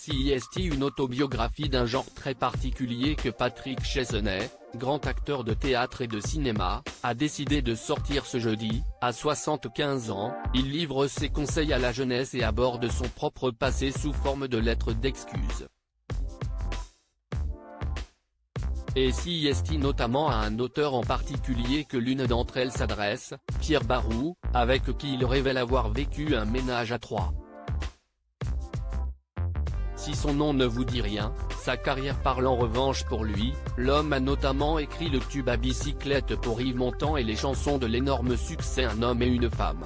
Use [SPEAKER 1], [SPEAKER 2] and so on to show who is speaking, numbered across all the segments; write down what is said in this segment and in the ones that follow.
[SPEAKER 1] C'est une autobiographie d'un genre très particulier que Patrick Chesney, grand acteur de théâtre et de cinéma, a décidé de sortir ce jeudi. À 75 ans, il livre ses conseils à la jeunesse et aborde son propre passé sous forme de lettres d'excuses. Et c'est notamment à un auteur en particulier que l'une d'entre elles s'adresse, Pierre Barroux, avec qui il révèle avoir vécu un ménage à trois. Si son nom ne vous dit rien, sa carrière parle en revanche pour lui. L'homme a notamment écrit le tube à bicyclette pour Yves Montand et les chansons de l'énorme succès Un homme et une femme.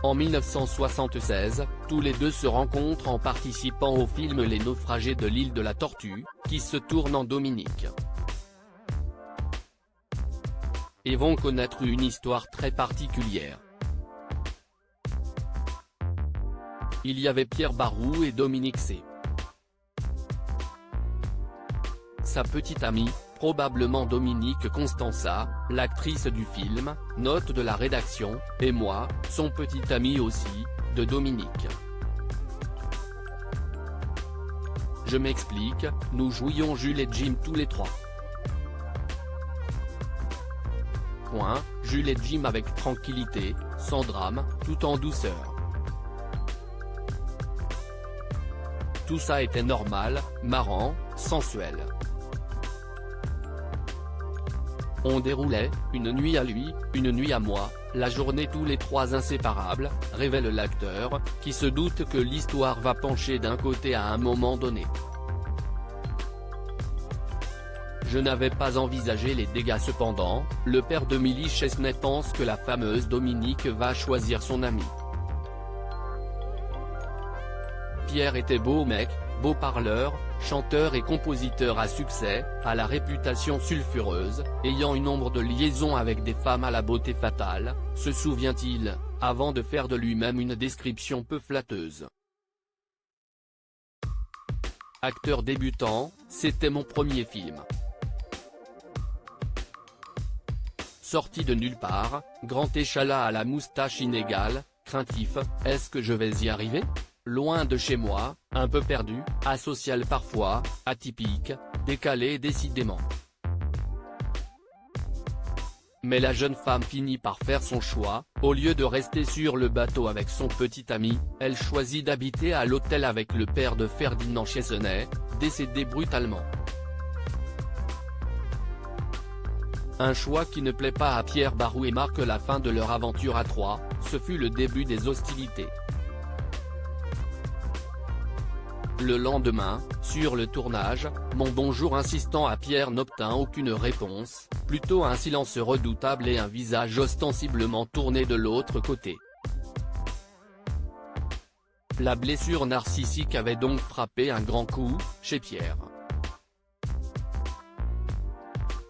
[SPEAKER 1] En 1976, tous les deux se rencontrent en participant au film Les naufragés de l'île de la Tortue, qui se tourne en Dominique. Et vont connaître une histoire très particulière. Il y avait Pierre Barroux et Dominique C. Sa petite amie, probablement Dominique Constanța, l'actrice du film, note de la rédaction, et moi, son petit ami aussi, de Dominique. Je m'explique, nous jouions Jules et Jim tous les trois. Jules et Jim avec tranquillité, sans drame, tout en douceur. Tout ça était normal, marrant, sensuel. On déroulait, une nuit à lui, une nuit à moi, la journée tous les trois inséparables, révèle l'acteur, qui se doute que l'histoire va pencher d'un côté à un moment donné. Je n'avais pas envisagé les dégâts cependant, le père de Milly Chesney pense que la fameuse Dominique va choisir son ami. Pierre était beau mec, beau parleur, chanteur et compositeur à succès, à la réputation sulfureuse, ayant une ombre de liaison avec des femmes à la beauté fatale, se souvient-il, avant de faire de lui-même une description peu flatteuse. Acteur débutant, c'était mon premier film. Sorti de nulle part, grand échalas à la moustache inégale, craintif, est-ce que je vais y arriver ? Loin de chez moi, un peu perdu, asocial parfois, atypique, décalé décidément. Mais la jeune femme finit par faire son choix, au lieu de rester sur le bateau avec son petit ami, elle choisit d'habiter à l'hôtel avec le père de Ferdinand Chesney, décédé brutalement. Un choix qui ne plaît pas à Pierre Barroux et marque la fin de leur aventure à trois, ce fut le début des hostilités. Le lendemain, sur le tournage, mon bonjour insistant à Pierre n'obtint aucune réponse, plutôt un silence redoutable et un visage ostensiblement tourné de l'autre côté. La blessure narcissique avait donc frappé un grand coup, chez Pierre.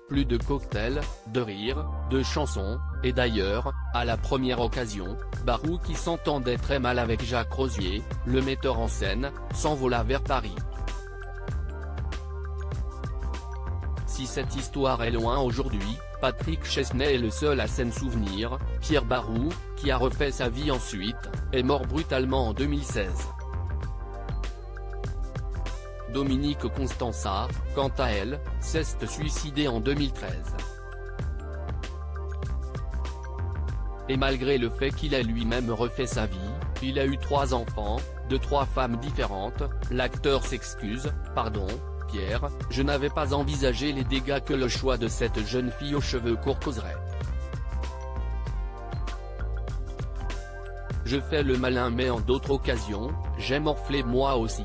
[SPEAKER 1] Plus de cocktails, de rires, de chansons, et d'ailleurs, à la première occasion, Barroux qui s'entendait très mal avec Jacques Rosier, le metteur en scène, s'envola vers Paris. Si cette histoire est loin aujourd'hui, Patrick Chesney est le seul à s'en souvenir. Pierre Barroux, qui a refait sa vie ensuite, est mort brutalement en 2016. Dominique Constanța, quant à elle, s'est suicidée en 2013. Et malgré le fait qu'il a lui-même refait sa vie, il a eu 3 enfants, de 3 femmes différentes, l'acteur s'excuse, pardon, Pierre, je n'avais pas envisagé les dégâts que le choix de cette jeune fille aux cheveux courts causerait. Je fais le malin mais en d'autres occasions, j'ai morflé moi aussi.